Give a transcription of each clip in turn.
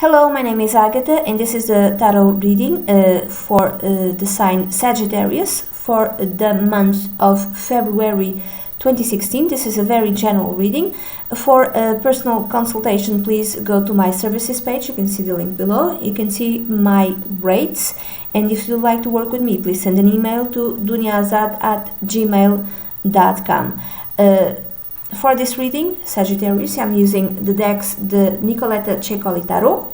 Hello, my name is Agatha, and this is the tarot reading for the sign Sagittarius for the month of February 2016. This is a very general reading. For a personal consultation, please go to my services page. You can see the link below. You can see my rates, and if you'd like to work with me, please send an email to duniazad@gmail.com. For this reading, Sagittarius, I'm using the decks, the Nicoletta Cecoli Tarot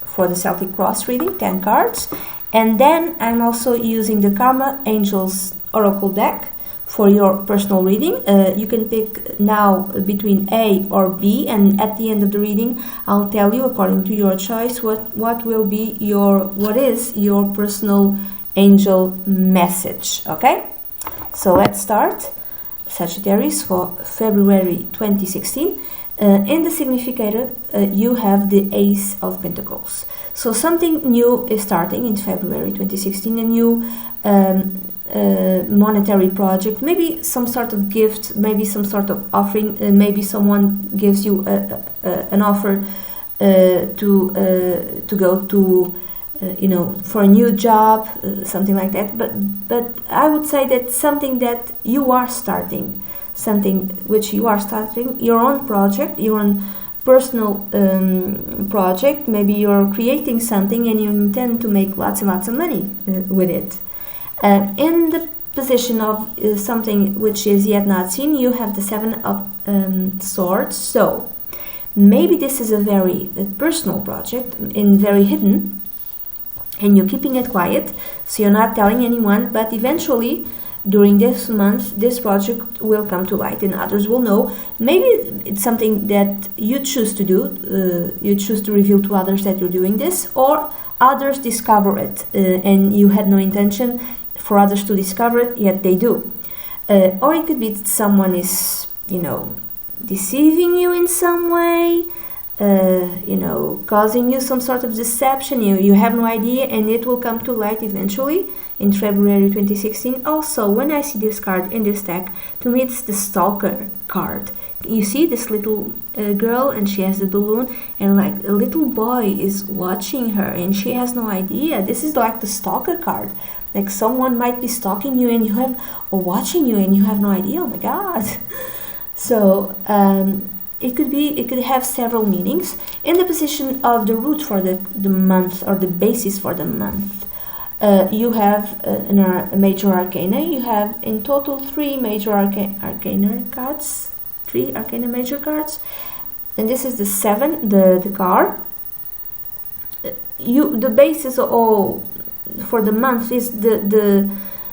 for the Celtic Cross reading, 10 cards. And then I'm also using the Karma Angels Oracle deck for your personal reading. You can pick now between A or B, and at the end of the reading, I'll tell you, according to your choice, what is your personal angel message, okay? So let's start. Sagittarius for February 2016. In the significator, you have the Ace of Pentacles. So something new is starting in February 2016, a new monetary project, maybe some sort of gift, maybe some sort of offering, maybe someone gives you an offer to go to for a new job, something like that. But I would say that something that you are starting, something which you are starting, your own project, your own personal project. Maybe you're creating something and you intend to make lots and lots of money with it. In the position of something which is yet not seen, you have the Seven of Swords. So maybe this is a very personal project and very hidden, and you're keeping it quiet, so you're not telling anyone, but eventually during this month this project will come to light and others will know. Maybe it's something that you choose to do, you choose to reveal to others that you're doing this, or others discover it and you had no intention for others to discover it, yet they do. Or it could be that someone is deceiving you in some way, causing you some sort of deception. You have no idea, and it will come to light eventually in February 2016. Also, when I see this card in this deck, to me it's the Stalker card. You see this little girl, and she has the balloon, and like a little boy is watching her, and she has no idea. This is like the Stalker card. Like someone might be stalking you and watching you, and you have no idea. Oh my God! So it could have several meanings. In the position of the root for the month, or the basis for the month, you have a major arcana. You have in total 3 major arcana cards, 3 arcana major cards, and this is the 7, the car. The basis all for the month is the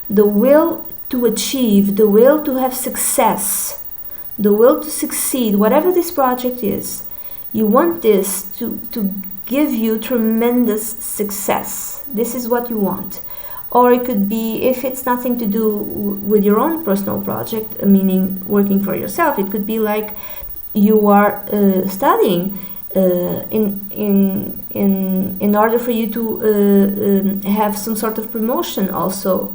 will to achieve, the will to have success, the will to succeed, whatever this project is. You want this to give you tremendous success. This is what you want. Or it could be, if it's nothing to do with your own personal project, meaning working for yourself, it could be like you are studying in order for you to have some sort of promotion also,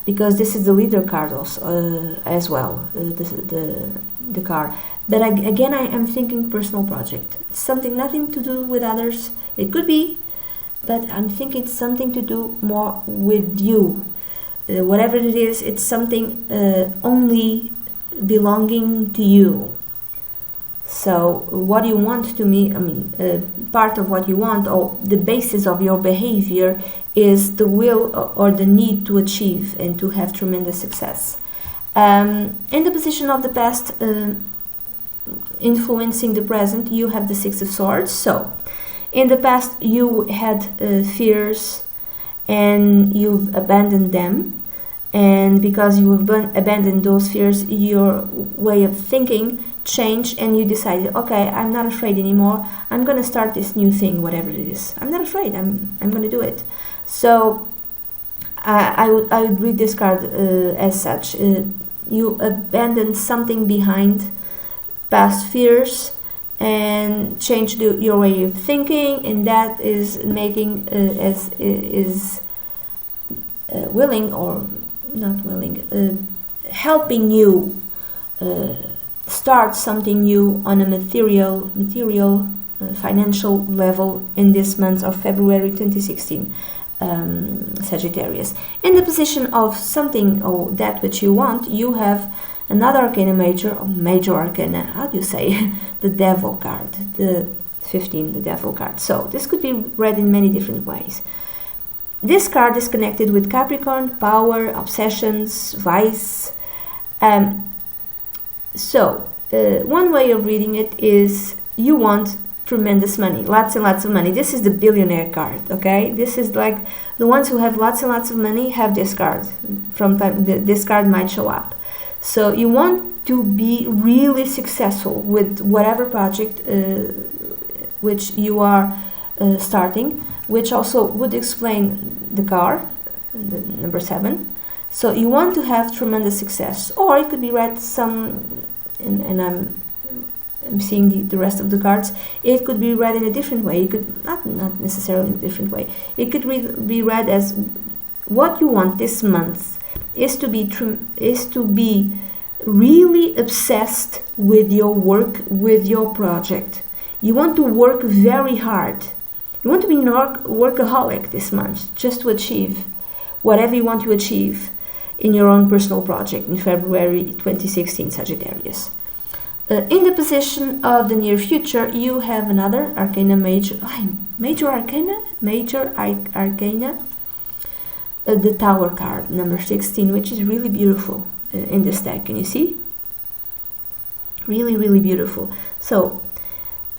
because this is the leader card also as well, the card. But I am thinking personal project. It's something nothing to do with others. It could be, but I'm thinking it's something to do more with you. Whatever it is, it's something only belonging to you. So what you want to me, part of what you want, or the basis of your behavior, is the will or the need to achieve and to have tremendous success. In the position of the past, influencing the present, you have the Six of Swords. So in the past you had fears and you've abandoned them, and because you've abandoned those fears, your way of thinking changed, and you decided, okay, I'm not afraid anymore. I'm gonna start this new thing, whatever it is. I'm not afraid. I'm gonna do it. So I would read this card as such. You abandoned something behind, past fears, and changed your way of thinking, and that is making willing or not willing, helping you start something new on a material financial level in this month of February 2016, Sagittarius. In the position of something or that which you want, you have another arcana major, or major arcana, how do you say, the devil card, the 15, the devil card. So this could be read in many different ways. This card is connected with Capricorn, power, obsessions, vice. One way of reading it is you want tremendous money, lots and lots of money. This is the billionaire card, okay? This is like the ones who have lots and lots of money have this card. From time, this card might show up. So you want to be really successful with whatever project which you are starting, which also would explain the card, the number 7. So you want to have tremendous success, or it could be read and I'm seeing the rest of the cards. It could be read in a different way. It could not necessarily in a different way. It could be read as what you want this month is to be really obsessed with your work, with your project. You want to work very hard. You want to be a workaholic this month, just to achieve whatever you want to achieve in your own personal project in February 2016, Sagittarius. In the position of the near future, you have another arcana major arcana, the Tower card, number 16, which is really beautiful in this deck. Can you see? Really, really beautiful. So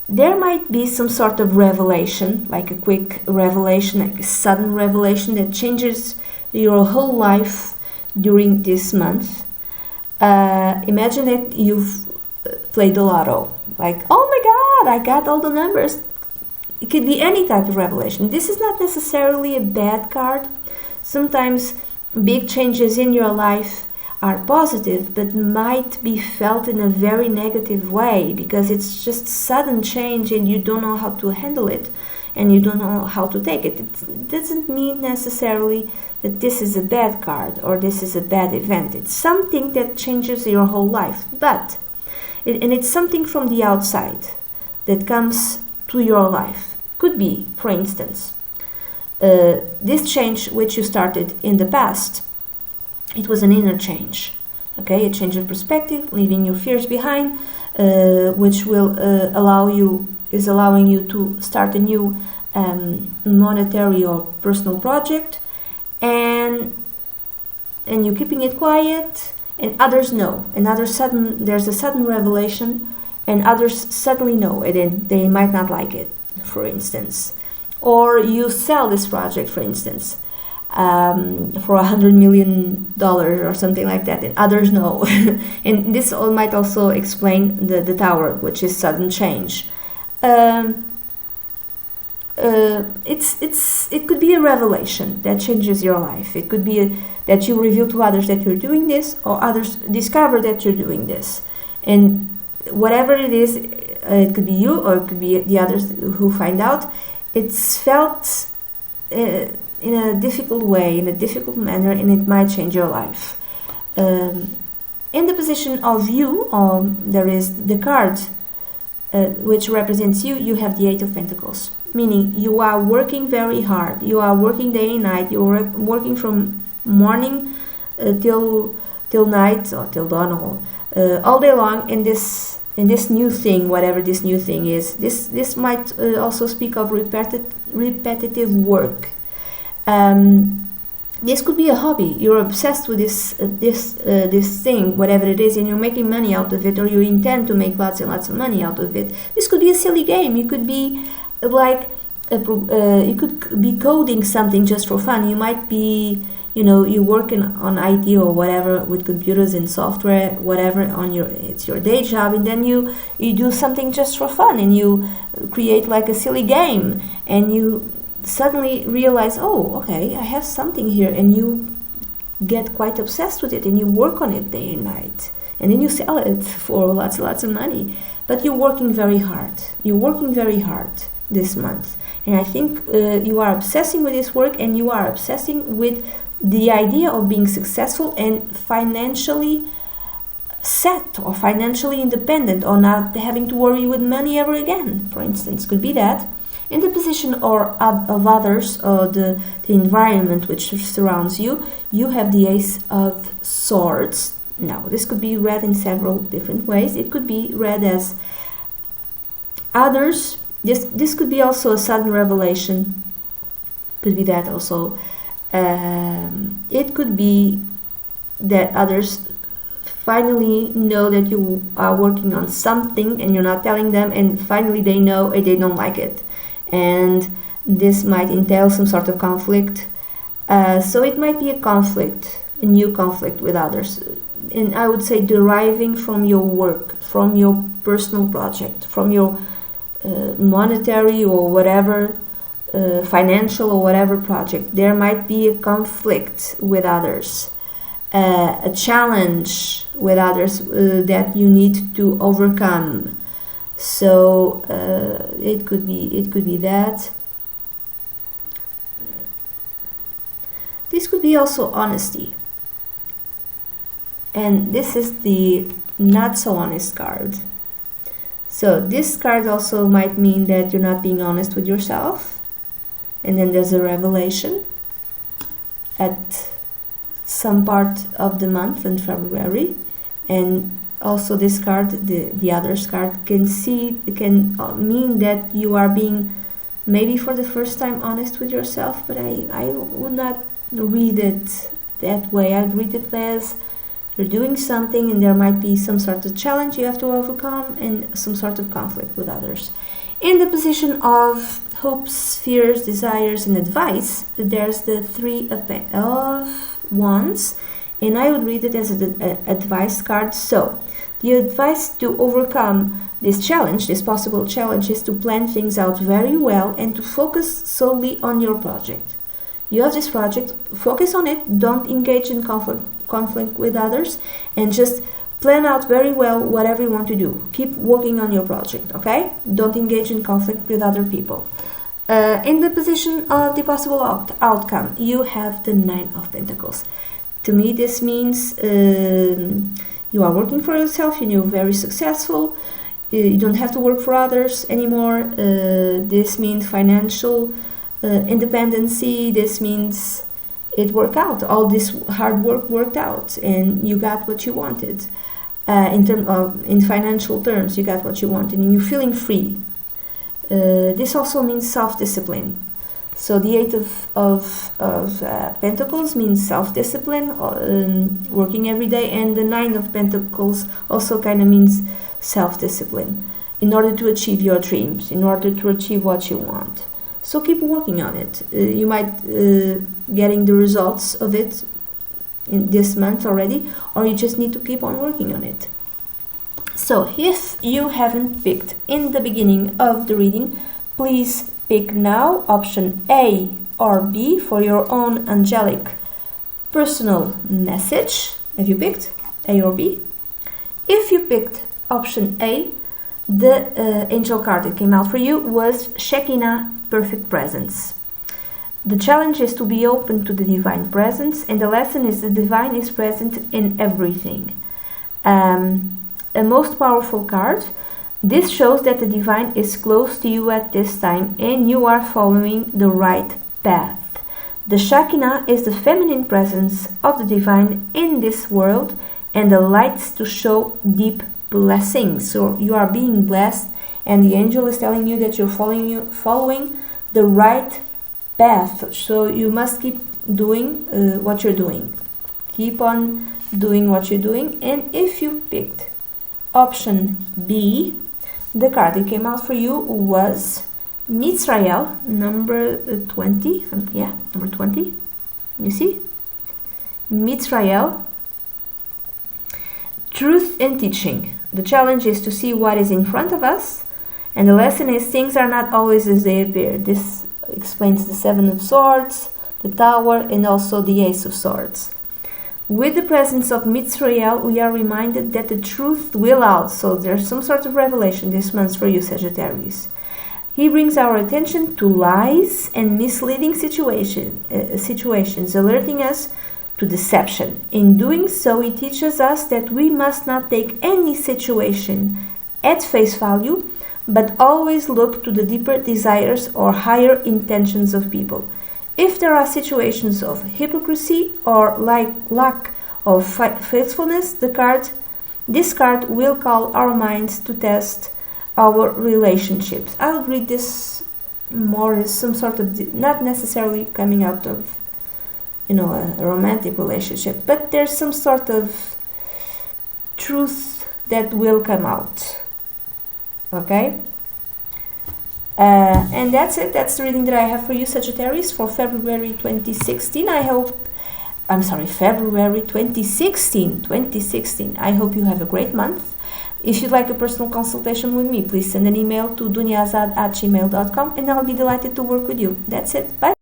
there might be some sort of revelation, like a quick revelation, like a sudden revelation that changes your whole life during this month. Imagine that you've played the lotto, like, oh my god, I got all the numbers. It could be any type of revelation. This is not necessarily a bad card. Sometimes big changes in your life are positive, but might be felt in a very negative way, because it's just sudden change and you don't know how to handle it and you don't know how to take it. It doesn't mean necessarily that this is a bad card or this is a bad event. It's something that changes your whole life, and it's something from the outside that comes to your life. Could be, for instance, this change which you started in the past. It was an inner change, okay, a change of perspective, leaving your fears behind, which will is allowing you to start a new monetary or personal project, and you're keeping it quiet, and others know, and there's a sudden revelation, and others suddenly know, and then they might not like it, for instance, or you sell this project, for instance, for $100 million or something like that, and others know. And this all might also explain the Tower, which is sudden change. It could be a revelation that changes your life. It could be that you reveal to others that you're doing this, or others discover that you're doing this. And whatever it is, it could be you or it could be the others who find out. It's felt in a difficult way, in a difficult manner, and it might change your life. In the position of you, there is the card which represents you. You have the 8 of Pentacles, meaning you are working very hard. You are working day and night. You are working from morning till night or till dawn, or all day long in this new thing, whatever this new thing is. This might also speak of repetitive work. This could be a hobby. You're obsessed with this thing, whatever it is, and you're making money out of it, or you intend to make lots and lots of money out of it. This could be a silly game. You could be like you could be coding something just for fun. You might be, you work on IT or whatever with computers and software, whatever, it's your day job, and then you do something just for fun, and you create like a silly game, and you suddenly realize, oh, okay, I have something here, and you get quite obsessed with it, and you work on it day and night, and then you sell it for lots and lots of money. But you're working very hard. You're working very hard this month, and I think you are obsessing with this work, and you are obsessing with the idea of being successful and financially set or financially independent, or not having to worry with money ever again, for instance, could be that. In the position of others, or the environment which surrounds you, you have the Ace of Swords. Now, this could be read in several different ways. It could be read as others. This could be also a sudden revelation. Could be that also. It could be that others finally know that you are working on something and you're not telling them, and finally they know and they don't like it. And this might entail some sort of conflict. So it might be a conflict, a new conflict with others. And I would say deriving from your work, from your personal project, from your monetary or whatever, financial or whatever project. There might be a conflict with others, a challenge with others that you need to overcome. So it could be that. This could be also honesty. And this is the not so honest card. So this card also might mean that you're not being honest with yourself. And then there's a revelation at some part of the month in February. And also this card, the others card, can mean that you are being maybe for the first time honest with yourself, but I would not read it that way. I'd read it as you're doing something and there might be some sort of challenge you have to overcome and some sort of conflict with others. In the position of hopes, fears, desires, and advice, there's the Three of Wands, and I would read it as an advice card. So the advice to overcome this challenge, this possible challenge, is to plan things out very well and to focus solely on your project. You have this project, focus on it, don't engage in conflict with others, and just plan out very well whatever you want to do. Keep working on your project, okay? Don't engage in conflict with other people. In the position of the possible outcome, you have the Nine of Pentacles. To me, this means you are working for yourself, you're very successful, you don't have to work for others anymore. This means financial independency. This means it worked out. All this hard work worked out, and you got what you wanted. In financial terms, you got what you wanted, and you're feeling free. This also means self-discipline. So the Eight of Pentacles means self-discipline, working every day, and the Nine of Pentacles also kind of means self-discipline in order to achieve your dreams, in order to achieve what you want. So keep working on it. You might getting the results of it in this month already, or you just need to keep on working on it. So if you haven't picked in the beginning of the reading, please pick now option A or B for your own angelic personal message. Have you picked A or B? If you picked option A, the angel card that came out for you was Shekinah, perfect presence. The challenge is to be open to the divine presence, and the lesson is the divine is present in everything. A most powerful card. This shows that the divine is close to you at this time and you are following the right path. The Shekinah is the feminine presence of the divine in this world and the lights to show deep blessings. So you are being blessed, and the angel is telling you that you're following the right path. So you must keep doing what you're doing. Keep on doing what you're doing. And if you picked option B, the card that came out for you was Mitzrael, number 20. Number 20. You see? Mitzrael, truth and teaching. The challenge is to see what is in front of us, and the lesson is things are not always as they appear. This explains the Seven of Swords, the Tower, and also the Ace of Swords. With the presence of Mitzrael, we are reminded that the truth will out. So there's some sort of revelation this month for you, Sagittarius. He brings our attention to lies and misleading situations, alerting us to deception. In doing so, it teaches us that we must not take any situation at face value, but always look to the deeper desires or higher intentions of people. If there are situations of hypocrisy or lack of faithfulness, this card will call our minds to test our relationships. I'll read this more as some sort of, not necessarily coming out of, a romantic relationship, but there's some sort of truth that will come out. Okay? And that's it. That's the reading that I have for you, Sagittarius, for February 2016. February 2016. I hope you have a great month. If you'd like a personal consultation with me, please send an email to duniazad@gmail.com and I'll be delighted to work with you. That's it. Bye.